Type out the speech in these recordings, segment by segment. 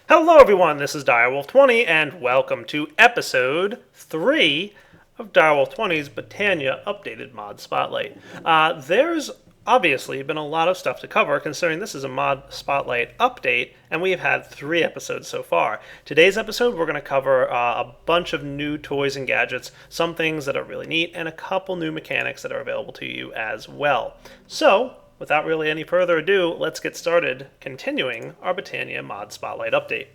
Hello everyone, this is Direwolf20 and welcome to episode 3 of Direwolf20's Botania Updated Mod Spotlight. There's obviously been a lot of stuff to cover considering this is a Mod Spotlight update and we've had 3 episodes so far. Today's episode we're going to cover a bunch of new toys and gadgets, some things that are really neat, and a couple new mechanics that are available to you as well. So, without really any further ado, let's get started continuing our Botania Mod Spotlight update.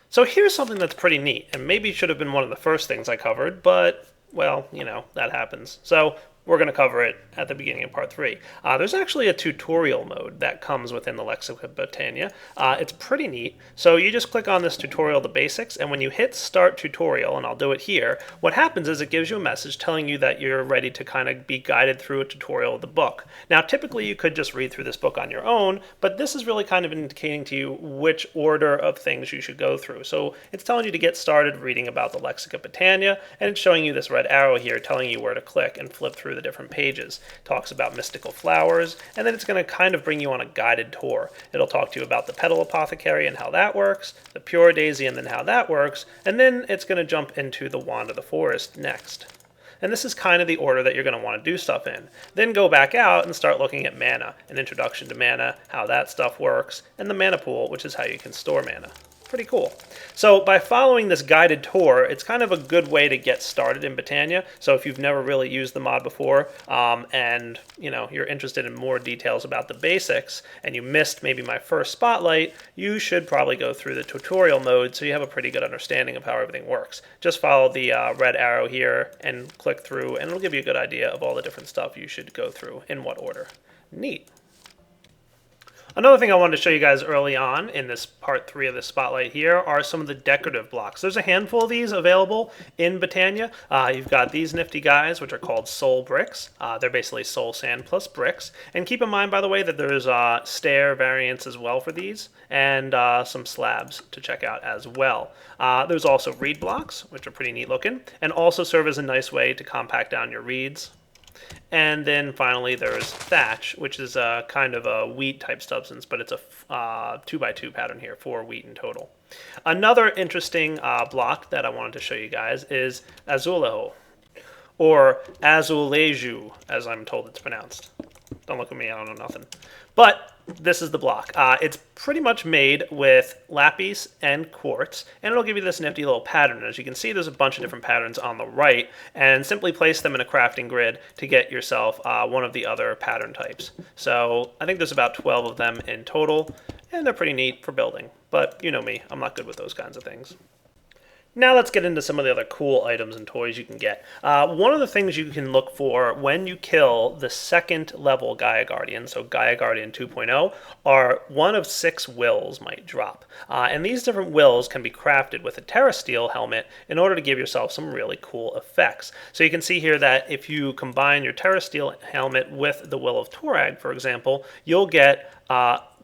So here's something that's pretty neat, and maybe should have been one of the first things I covered, but, well, that happens. So we're going to cover it at the beginning of part 3. There's actually a tutorial mode that comes within the Lexicon Botania. It's pretty neat. So you just click on this tutorial, the basics, and when you hit start tutorial, and I'll do it here, what happens is it gives you a message telling you that you're ready to kind of be guided through a tutorial of the book. Now typically you could just read through this book on your own, but this is really kind of indicating to you which order of things you should go through. So it's telling you to get started reading about the Lexicon Botania, and it's showing you this red arrow here telling you where to click and flip through the different pages. It talks about mystical flowers, and then it's going to kind of bring you on a guided tour. It'll talk to you about the petal apothecary and how that works, the pure daisy and then how that works, and then it's going to jump into the wand of the forest next. And this is kind of the order that you're going to want to do stuff in. Then go back out and start looking at mana, an introduction to mana, how that stuff works, and the mana pool, which is how you can store mana. Pretty cool. So by following this guided tour, it's kind of a good way to get started in Botania. So if you've never really used the mod before, and you're interested in more details about the basics, and you missed maybe my first spotlight, you should probably go through the tutorial mode so you have a pretty good understanding of how everything works. Just follow the red arrow here and click through, and it'll give you a good idea of all the different stuff you should go through in what order. Neat. Another thing I wanted to show you guys early on in this part 3 of the spotlight here are some of the decorative blocks. There's a handful of these available in Botania. You've got these nifty guys, which are called soul bricks. They're basically soul sand plus bricks. And keep in mind, by the way, that there's stair variants as well for these, and some slabs to check out as well. There's also reed blocks, which are pretty neat looking, and also serve as a nice way to compact down your reeds. And then finally there's thatch, which is a kind of a wheat type substance, but it's a 2x2 pattern here, 4 wheat in total. Another interesting block that I wanted to show you guys is azulejo, or azuleju, as I'm told it's pronounced. Don't look at me, I don't know nothing. But this is the block. It's pretty much made with lapis and quartz, and it'll give you this nifty little pattern. As you can see, there's a bunch of different patterns on the right, and simply place them in a crafting grid to get yourself one of the other pattern types. So I think there's about 12 of them in total, and they're pretty neat for building. But you know me, I'm not good with those kinds of things. Now let's get into some of the other cool items and toys you can get. One of the things you can look for when you kill the second level Gaia Guardian, so Gaia Guardian 2.0, are one of 6 wills might drop. And these different wills can be crafted with a Terra steel helmet in order to give yourself some really cool effects. So you can see here that if you combine your Terra steel helmet with the will of Torag, for example, you'll get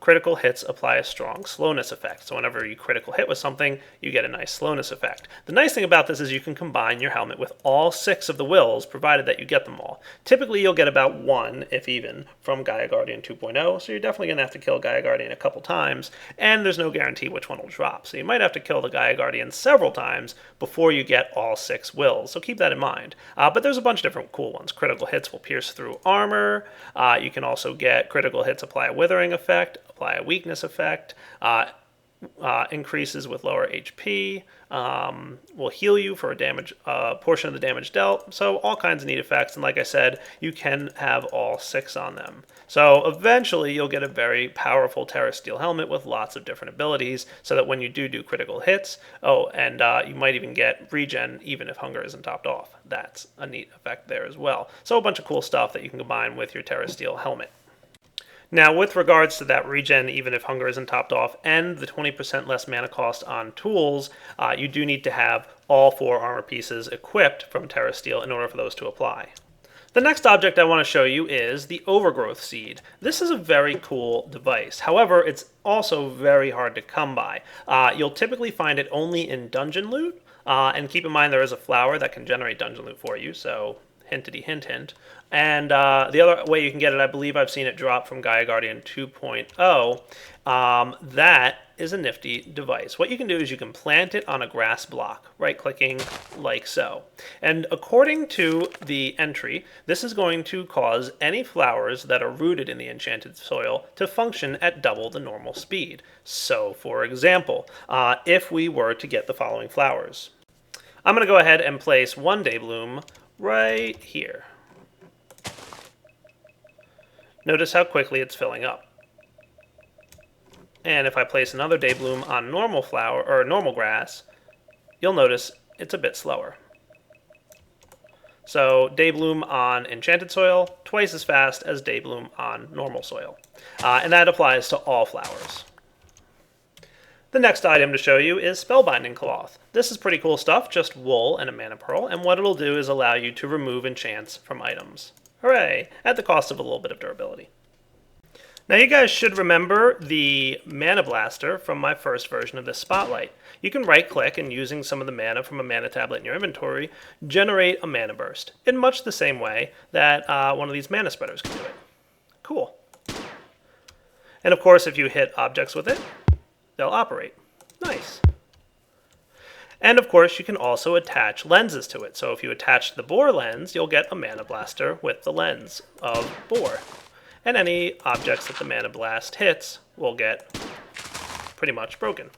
critical hits apply a strong slowness effect. So whenever you critical hit with something, you get a nice slowness effect. The nice thing about this is you can combine your helmet with all 6 of the wills, provided that you get them all. Typically you'll get about 1, if even, from Gaia Guardian 2.0, so you're definitely going to have to kill Gaia Guardian a couple times, and there's no guarantee which one will drop. So you might have to kill the Gaia Guardian several times before you get all 6 wills, so keep that in mind. But there's a bunch of different cool ones. Critical hits will pierce through armor. You can also get critical hits apply a withering effect, apply a weakness effect, increases with lower HP, will heal you for a portion of the damage dealt, so all kinds of neat effects, and like I said, you can have all 6 on them. So eventually you'll get a very powerful Terra Steel helmet with lots of different abilities, so that when you do critical hits, and you might even get regen even if hunger isn't topped off. That's a neat effect there as well. So a bunch of cool stuff that you can combine with your Terra Steel helmet. Now, with regards to that regen, even if hunger isn't topped off, and the 20% less mana cost on tools, you do need to have all 4 armor pieces equipped from Terra Steel in order for those to apply. The next object I want to show you is the Overgrowth Seed. This is a very cool device. However, it's also very hard to come by. You'll typically find it only in dungeon loot, and keep in mind there is a flower that can generate dungeon loot for you, so hintity hint hint. And the other way you can get it, I believe I've seen it drop from Gaia Guardian 2.0, That is a nifty device. What you can do is you can plant it on a grass block, right-clicking like so. And according to the entry, this is going to cause any flowers that are rooted in the enchanted soil to function at double the normal speed. So, for example, if we were to get the following flowers, I'm going to go ahead and place one Daybloom right here. Notice how quickly it's filling up. And if I place another Daybloom on normal flower or normal grass, you'll notice it's a bit slower. So Daybloom on enchanted soil, twice as fast as Daybloom on normal soil. And that applies to all flowers. The next item to show you is Spellbinding Cloth. This is pretty cool stuff, just wool and a mana pearl, and what it'll do is allow you to remove enchants from items. Hooray! At the cost of a little bit of durability. Now you guys should remember the Mana Blaster from my first version of this Spotlight. You can right-click and using some of the mana from a mana tablet in your inventory, generate a mana burst in much the same way that one of these mana spreaders can do it. Cool. And of course, if you hit objects with it, they'll operate. Nice. And of course, you can also attach lenses to it. So if you attach the Boar lens, you'll get a Mana Blaster with the lens of Boar. And any objects that the Mana Blast hits will get pretty much broken.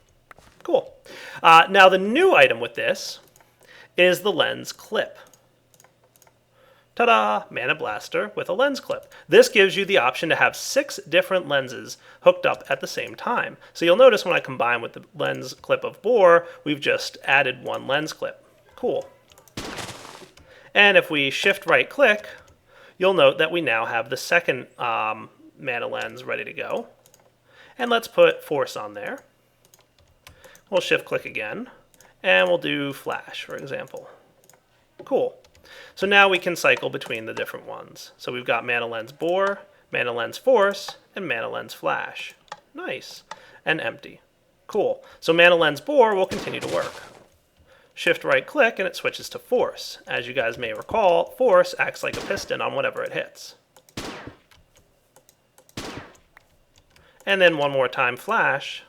Cool. Now the new item with this is the lens clip. Ta-da! Mana Blaster with a lens clip. This gives you the option to have 6 different lenses hooked up at the same time. So you'll notice when I combine with the lens clip of Boar, we've just added one lens clip. Cool. And if we shift right click, you'll note that we now have the second mana lens ready to go. And let's put Force on there. We'll shift click again, and we'll do Flash, for example. Cool. So now we can cycle between the different ones. So we've got Mana Lens Boar, Mana Lens Force, and Mana Lens Flash. Nice. And empty. Cool. So Mana Lens Boar will continue to work. Shift right click and it switches to Force. As you guys may recall, Force acts like a piston on whatever it hits. And then one more time Flash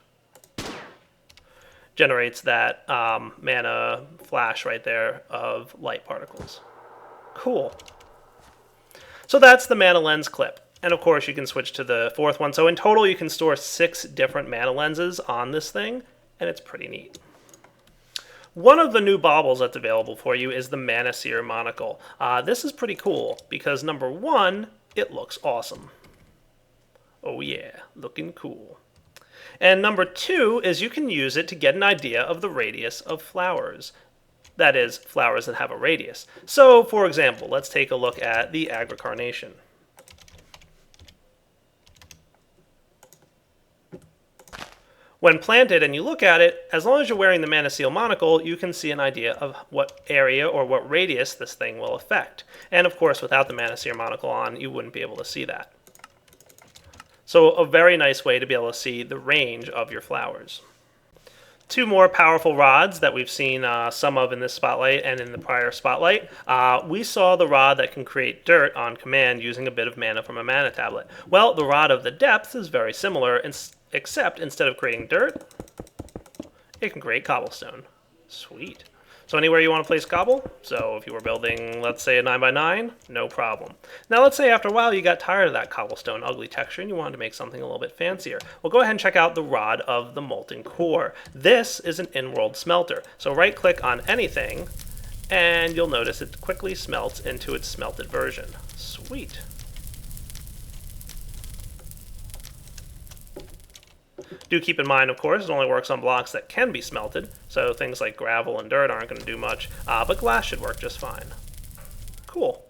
generates that mana flash right there of light particles. Cool. So that's the Mana Lens clip. And of course you can switch to the fourth one. So in total you can store 6 different mana lenses on this thing, and it's pretty neat. One of the new baubles that's available for you is the Mana Seer Monocle. This is pretty cool because number 1, it looks awesome. Oh yeah, looking cool. And number 2 is you can use it to get an idea of the radius of flowers. That is, flowers that have a radius. So, for example, let's take a look at the Agricarnation. When planted and you look at it, as long as you're wearing the Mana Seal Monocle, you can see an idea of what area or what radius this thing will affect. And of course, without the Mana Seer Monocle on, you wouldn't be able to see that. So a very nice way to be able to see the range of your flowers. 2 more powerful rods that we've seen some of in this Spotlight and in the prior Spotlight. We saw the rod that can create dirt on command using a bit of mana from a mana tablet. Well, the Rod of the Depths is very similar, except instead of creating dirt, it can create cobblestone. Sweet. So anywhere you want to place cobble, so if you were building, let's say, a 9x9, no problem. Now let's say after a while you got tired of that cobblestone ugly texture and you wanted to make something a little bit fancier. Well, go ahead and check out the Rod of the Molten Core. This is an in-world smelter. So right click on anything and you'll notice it quickly smelts into its smelted version. Sweet. Do keep in mind, of course, it only works on blocks that can be smelted, so things like gravel and dirt aren't going to do much, but glass should work just fine. Cool.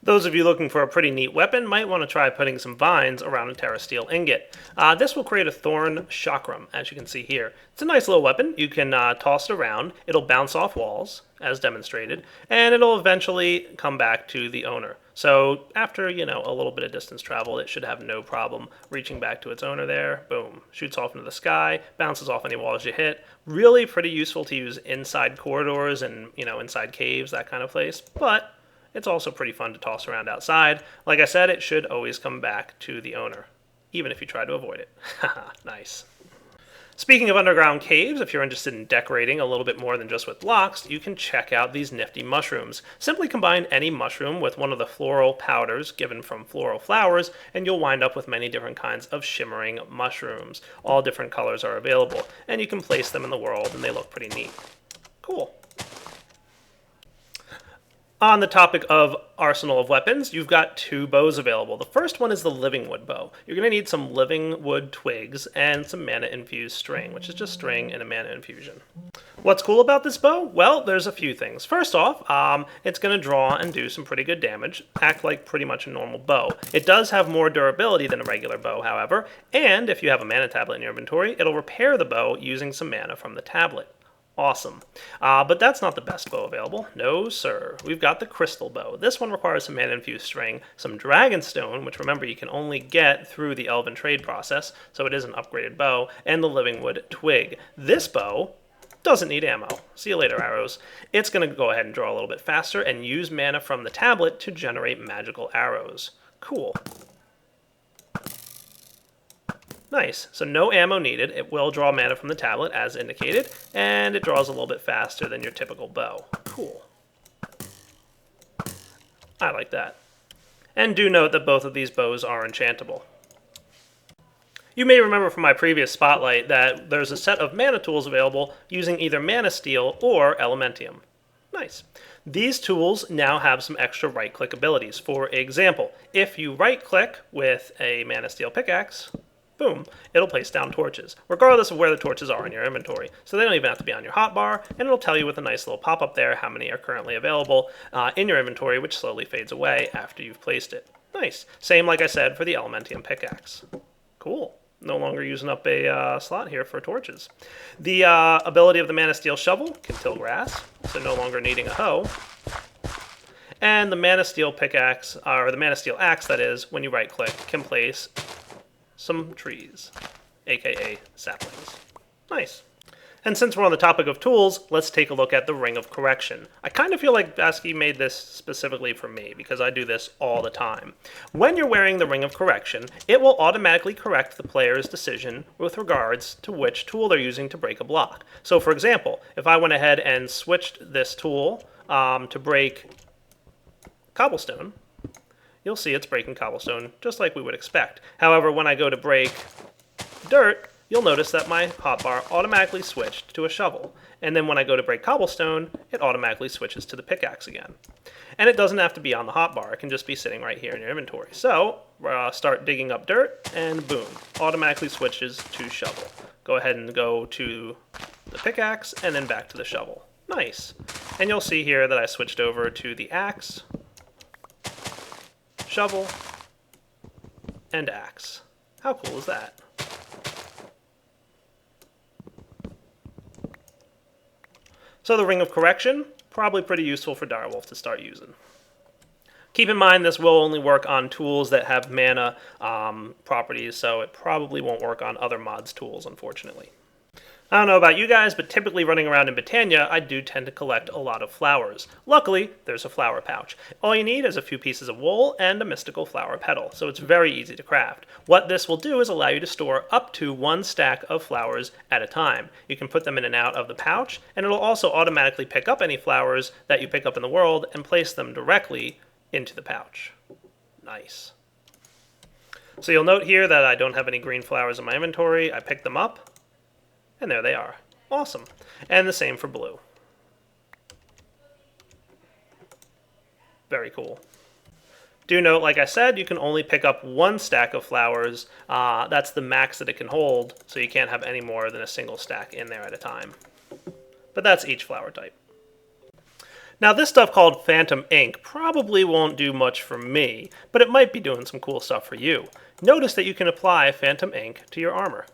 Those of you looking for a pretty neat weapon might want to try putting some vines around a Terra steel ingot. This will create a thorn chakram, as you can see here. It's a nice little weapon. You can toss it around. It'll bounce off walls, as demonstrated, and it'll eventually come back to the owner. So after, a little bit of distance travel, it should have no problem reaching back to its owner there. Boom. Shoots off into the sky, bounces off any walls you hit. Really pretty useful to use inside corridors and, inside caves, that kind of place. But it's also pretty fun to toss around outside. Like I said, it should always come back to the owner. even if you try to avoid it. Haha, nice. Speaking of underground caves, if you're interested in decorating a little bit more than just with blocks, you can check out these nifty mushrooms. Simply combine any mushroom with one of the floral powders given from floral flowers, and you'll wind up with many different kinds of shimmering mushrooms. All different colors are available, and you can place them in the world, and they look pretty neat. Cool. On the topic of arsenal of weapons, you've got 2 bows available. The first one is the living wood bow. You're going to need some living wood twigs and some mana-infused string, which is just string and a mana infusion. What's cool about this bow? Well, there's a few things. First off, it's going to draw and do some pretty good damage, act like pretty much a normal bow. It does have more durability than a regular bow, however, and if you have a mana tablet in your inventory, it'll repair the bow using some mana from the tablet. Awesome. But that's not the best bow available. No, sir. We've got the crystal bow. This one requires some mana-infused string, some dragonstone, which remember you can only get through the elven trade process, so it is an upgraded bow, and the living wood twig. This bow doesn't need ammo. See you later, arrows. It's going to go ahead and draw a little bit faster and use mana from the tablet to generate magical arrows. Cool. Nice. So no ammo needed. It will draw mana from the tablet, as indicated, and it draws a little bit faster than your typical bow. Cool. I like that. And do note that both of these bows are enchantable. You may remember from my previous Spotlight that there's a set of mana tools available using either Mana Steel or Elementium. Nice. These tools now have some extra right-click abilities. For example, if you right-click with a Mana Steel pickaxe, boom, it'll place down torches, regardless of where the torches are in your inventory. So they don't even have to be on your hotbar, and it'll tell you with a nice little pop-up there how many are currently available in your inventory, which slowly fades away after you've placed it. Nice. Same, like I said, for the Elementium pickaxe. Cool. No longer using up a slot here for torches. The ability of the Mana Steel shovel can till grass, so no longer needing a hoe. And the Mana Steel pickaxe, or the Mana Steel axe, that is, when you right-click, can place some trees, aka saplings. Nice. And since we're on the topic of tools, let's take a look at the Ring of Correction. I kind of feel like Basky made this specifically for me, because I do this all the time. When you're wearing the Ring of Correction, it will automatically correct the player's decision with regards to which tool they're using to break a block. So for example, if I went ahead and switched this tool to break cobblestone, you'll see it's breaking cobblestone just like we would expect. However, when I go to break dirt, you'll notice that my hotbar automatically switched to a shovel. And then when I go to break cobblestone, it automatically switches to the pickaxe again. And it doesn't have to be on the hotbar. It can just be sitting right here in your inventory. So start digging up dirt, and boom, automatically switches to shovel. Go ahead and go to the pickaxe, and then back to the shovel. Nice. And you'll see here that I switched over to the axe, shovel, and axe. How cool is that? So the Ring of Correction, probably pretty useful for Direwolf to start using. Keep in mind this will only work on tools that have mana properties, so it probably won't work on other mods tools, unfortunately. I don't know about you guys, but typically running around in Botania, I do tend to collect a lot of flowers. Luckily, there's a flower pouch. All you need is a few pieces of wool and a mystical flower petal, so it's very easy to craft. What this will do is allow you to store up to 1 stack of flowers at a time. You can put them in and out of the pouch, and it'll also automatically pick up any flowers that you pick up in the world and place them directly into the pouch. Nice. So you'll note here that I don't have any green flowers in my inventory. I picked them up, and there they are. Awesome. And the same for blue. Very cool. Do note, like I said, you can only pick up 1 stack of flowers. That's the max that it can hold, so you can't have any more than a single stack in there at a time. But that's each flower type. Now this stuff called Phantom Ink probably won't do much for me, but it might be doing some cool stuff for you. Notice that you can apply Phantom Ink to your armor.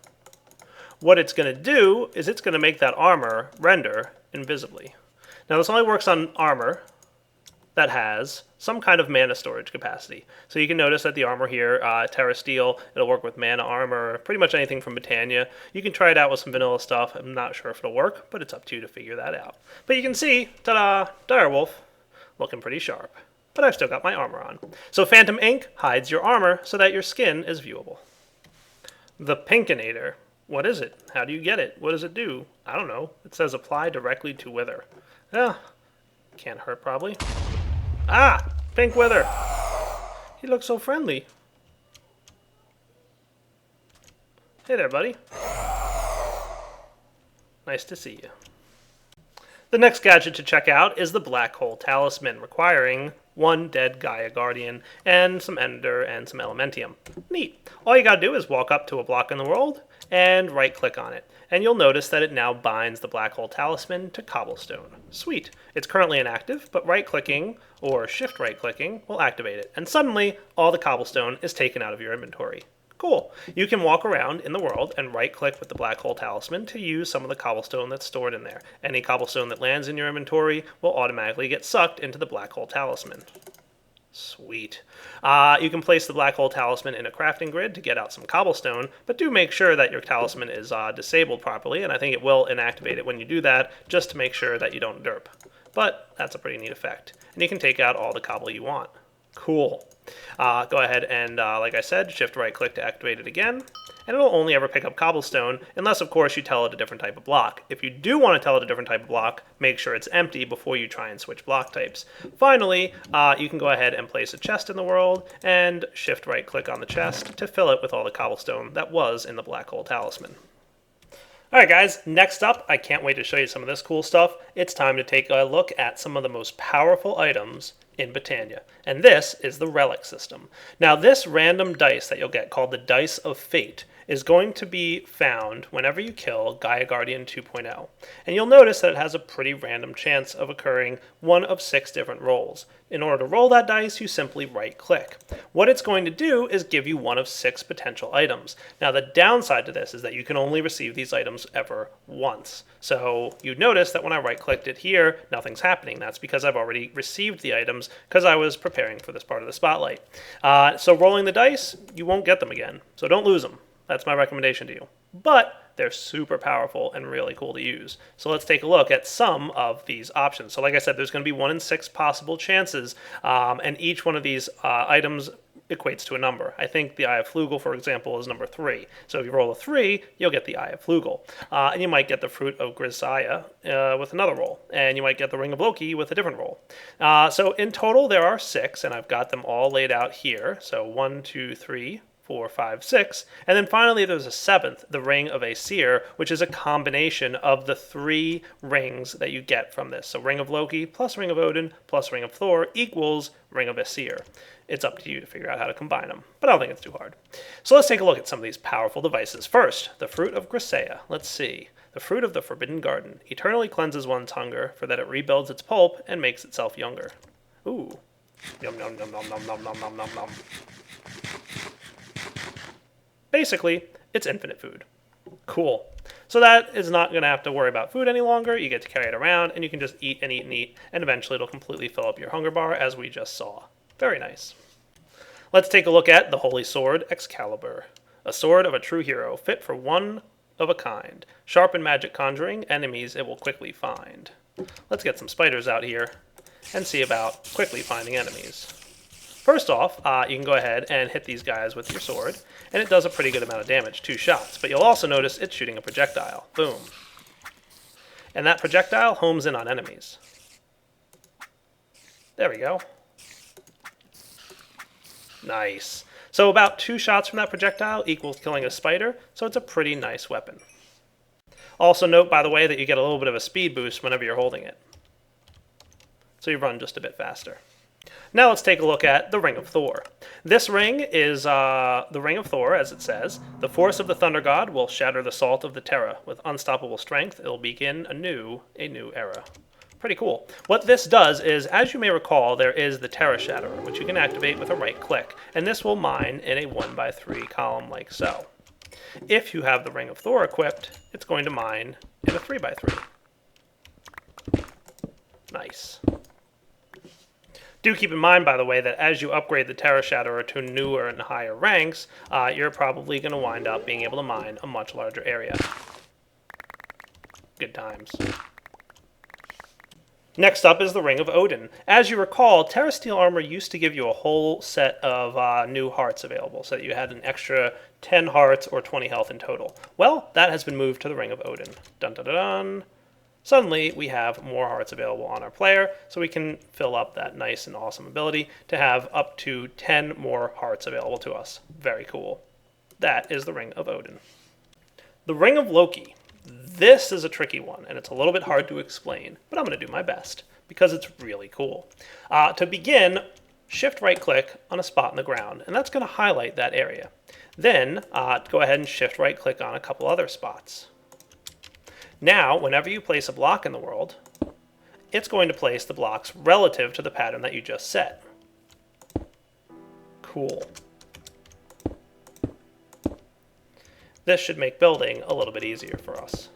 What it's going to do is it's going to make that armor render invisibly. Now this only works on armor that has some kind of mana storage capacity. So you can notice that the armor here, Terra Steel, it'll work with mana armor, pretty much anything from Botania. You can try it out with some vanilla stuff. I'm not sure if it'll work, but it's up to you to figure that out. But you can see, ta-da, Direwolf, looking pretty sharp. But I've still got my armor on. So Phantom Ink hides your armor so that your skin is viewable. The Pinkinator. What is it? How do you get it? What does it do? I don't know. It says apply directly to wither. Ah, can't hurt probably. Ah, pink wither. He looks so friendly. Hey there, buddy. Nice to see you. The next gadget to check out is the Black Hole Talisman, requiring one dead Gaia Guardian and some Ender and some Elementium. Neat. All you gotta do is walk up to a block in the world and right click on it. And you'll notice that it now binds the Black Hole Talisman to cobblestone. Sweet. It's currently inactive, but right clicking or shift right clicking will activate it. And suddenly all the cobblestone is taken out of your inventory. Cool. You can walk around in the world and right-click with the Black Hole Talisman to use some of the cobblestone that's stored in there. Any cobblestone that lands in your inventory will automatically get sucked into the Black Hole Talisman. Sweet. You can place the Black Hole Talisman in a crafting grid to get out some cobblestone, but do make sure that your talisman is disabled properly, and I think it will inactivate it when you do that, just to make sure that you don't derp. But that's a pretty neat effect. And you can take out all the cobble you want. Cool. Go ahead and, like I said, shift right click to activate it again, and it'll only ever pick up cobblestone, unless of course you tell it a different type of block. If you do want to tell it a different type of block, make sure it's empty before you try and switch block types. Finally, you can go ahead and place a chest in the world, and shift right click on the chest to fill it with all the cobblestone that was in the Black Hole Talisman. Alright guys, next up, I can't wait to show you some of this cool stuff. It's time to take a look at some of the most powerful items in Botania. And this is the relic system. Now this random dice that you'll get, called the Dice of Fate, is going to be found whenever you kill Gaia Guardian 2.0. And you'll notice that it has a pretty random chance of occurring one of 6 different rolls. In order to roll that dice, you simply right-click. What it's going to do is give you one of 6 potential items. Now the downside to this is that you can only receive these items ever once. So you notice that when I right-clicked it here, nothing's happening. That's because I've already received the items because I was preparing for this part of the spotlight. So rolling the dice, you won't get them again. So don't lose them. That's my recommendation to you. But they're super powerful and really cool to use. So let's take a look at some of these options. So like I said, there's going to be 1 in 6 possible chances, and each one of these items equates to a number. I think the Eye of Flugel, for example, is number 3. So if you roll a 3, you'll get the Eye of Flugel. And you might get the Fruit of Grisaya with another roll. And you might get the Ring of Loki with a different roll. So in total, there are 6, and I've got them all laid out here. So 1, 2, 3, 4, 5, 6, and then finally there's a 7th, the Ring of Aesir, which is a combination of the 3 rings that you get from this. So Ring of Loki plus Ring of Odin plus Ring of Thor equals Ring of Aesir. It's up to you to figure out how to combine them, but I don't think it's too hard. So let's take a look at some of these powerful devices. First, the Fruit of Grisaya. Let's see. The Fruit of the Forbidden Garden eternally cleanses one's hunger, for that it rebuilds its pulp and makes itself younger. Ooh. Yum, yum, yum, yum, yum, yum, yum, yum, yum, yum. Basically, it's infinite food. Cool. So that is not going to have to worry about food any longer. You get to carry it around, and you can just eat and eat and eat, and eventually it'll completely fill up your hunger bar, as we just saw. Very nice. Let's take a look at the Holy Sword Excalibur. A sword of a true hero, fit for one of a kind. Sharp in magic conjuring, enemies it will quickly find. Let's get some spiders out here and see about quickly finding enemies. First off, you can go ahead and hit these guys with your sword, and it does a pretty good amount of damage, 2 shots. But you'll also notice it's shooting a projectile. Boom. And that projectile homes in on enemies. There we go. Nice. So about 2 shots from that projectile equals killing a spider, so it's a pretty nice weapon. Also note, by the way, that you get a little bit of a speed boost whenever you're holding it. So you run just a bit faster. Now let's take a look at the Ring of Thor. This ring is the Ring of Thor, as it says. The force of the Thunder God will shatter the salt of the Terra. With unstoppable strength, it will begin a new era. Pretty cool. What this does is, as you may recall, there is the Terra Shatterer, which you can activate with a right click. And this will mine in a 1x3 column like so. If you have the Ring of Thor equipped, it's going to mine in a 3x3. Nice. Do keep in mind, by the way, that as you upgrade the Terra Shatterer to newer and higher ranks, you're probably going to wind up being able to mine a much larger area. Good times. Next up is the Ring of Odin. As you recall, Terra Steel Armor used to give you a whole set of new hearts available, so that you had an extra 10 hearts or 20 health in total. Well, that has been moved to the Ring of Odin. Dun dun dun dun. Suddenly, we have more hearts available on our player, so we can fill up that nice and awesome ability to have up to 10 more hearts available to us. Very cool. That is the Ring of Odin. The Ring of Loki. This is a tricky one, and it's a little bit hard to explain, but I'm going to do my best, because it's really cool. To begin, shift right-click on a spot in the ground, and that's going to highlight that area. Then, go ahead and shift right-click on a couple other spots. Now, whenever you place a block in the world, it's going to place the blocks relative to the pattern that you just set. Cool. This should make building a little bit easier for us.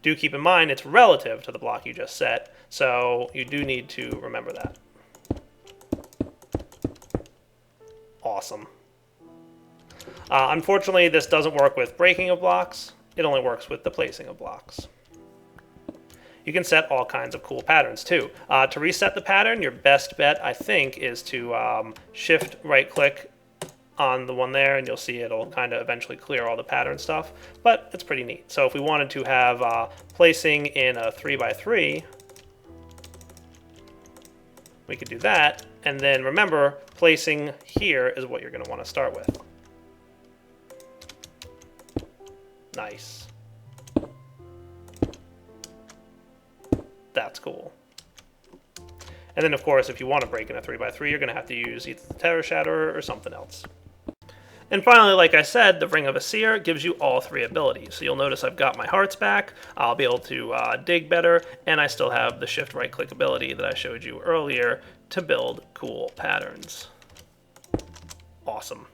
Do keep in mind it's relative to the block you just set, so you do need to remember that. Awesome. Unfortunately, this doesn't work with breaking of blocks. It only works with the placing of blocks. You can set all kinds of cool patterns too. To reset the pattern, your best bet, I think, is to shift right-click on the one there, and you'll see it'll kind of eventually clear all the pattern stuff, but it's pretty neat. So if we wanted to have placing in a 3x3, we could do that, and then remember, placing here is what you're going to want to start with. Nice. That's cool. And then, of course, if you want to break in a 3x3, you're going to have to use either the Terra Shatterer or something else. And finally, like I said, the Ring of Aesir gives you all three abilities. So you'll notice I've got my hearts back, I'll be able to dig better, and I still have the shift right-click ability that I showed you earlier to build cool patterns. Awesome.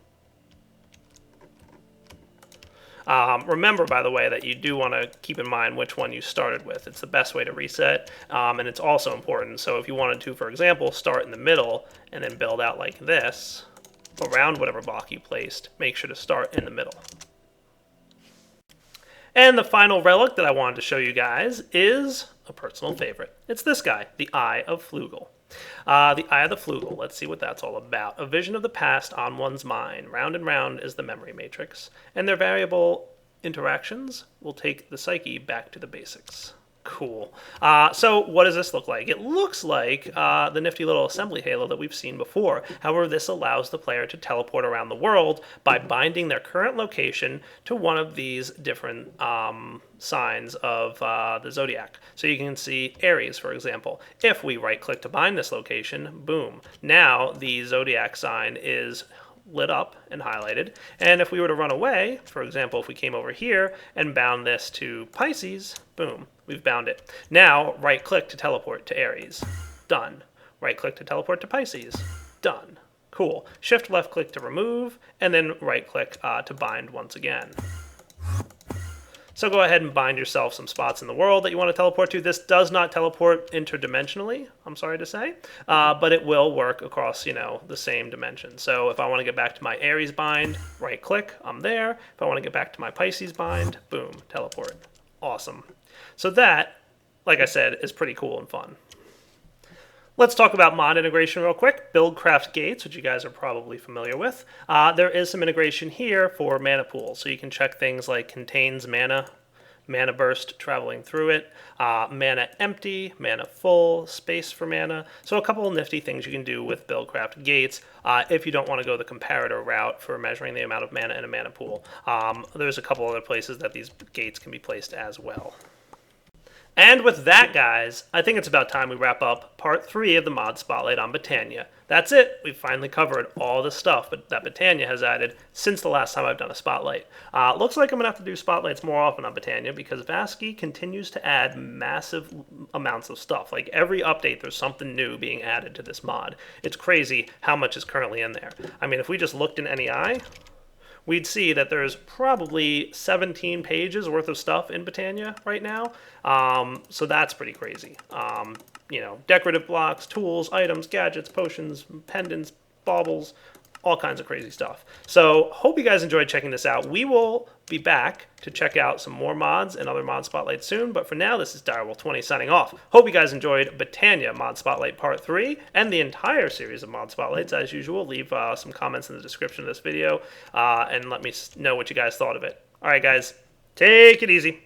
Remember, by the way, that you do want to keep in mind which one you started with. It's the best way to reset, and it's also important. So if you wanted to, for example, start in the middle and then build out like this, around whatever block you placed, make sure to start in the middle. And the final relic that I wanted to show you guys is a personal favorite. It's this guy, the Eye of Flugel. The Eye of the Flugel, let's see what that's all about. A vision of the past on one's mind. Round and round is the memory matrix, and their variable interactions will take the psyche back to the basics. Cool. So what does this look like? It looks like the nifty little assembly halo that we've seen before. However, this allows the player to teleport around the world by binding their current location to one of these different signs of the zodiac. So you can see Aries, for example. If we right-click to bind this location, boom. Now the zodiac sign is lit up and highlighted. And if we were to run away, for example, if we came over here and bound this to Pisces, boom, we've bound it. Now, right-click to teleport to Aries. Done. Right-click to teleport to Pisces. Done. Cool. Shift left-click to remove, and then right-click to bind once again. So go ahead and bind yourself some spots in the world that you want to teleport to. This does not teleport interdimensionally, I'm sorry to say, but it will work across, the same dimension. So if I want to get back to my Aries bind, right-click, I'm there. If I want to get back to my Pisces bind, boom, teleport. Awesome. So that, like I said, is pretty cool and fun. Let's talk about mod integration real quick. Buildcraft gates, which you guys are probably familiar with. There is some integration here for mana pools. So you can check things like contains mana, mana burst traveling through it, mana empty, mana full, space for mana. So a couple of nifty things you can do with Buildcraft gates if you don't want to go the comparator route for measuring the amount of mana in a mana pool. There's a couple other places that these gates can be placed as well. And with that, guys, I think it's about time we wrap up part 3 of the mod spotlight on Botania. That's it. We've finally covered all the stuff that Botania has added since the last time I've done a spotlight. Looks like I'm going to have to do spotlights more often on Botania because Vasky continues to add massive amounts of stuff. Like every update, there's something new being added to this mod. It's crazy how much is currently in there. I mean, if we just looked in NEI, we'd see that there's probably 17 pages worth of stuff in Botania right now. So that's pretty crazy. Decorative blocks, tools, items, gadgets, potions, pendants, baubles, all kinds of crazy stuff. So hope you guys enjoyed checking this out. We will be back to check out some more mods and other mod spotlights soon, but for now, this is Direwolf20 signing off. Hope you guys enjoyed Botania Mod Spotlight Part 3 and the entire series of mod spotlights. As usual, leave some comments in the description of this video and let me know what you guys thought of it. All right, guys, take it easy.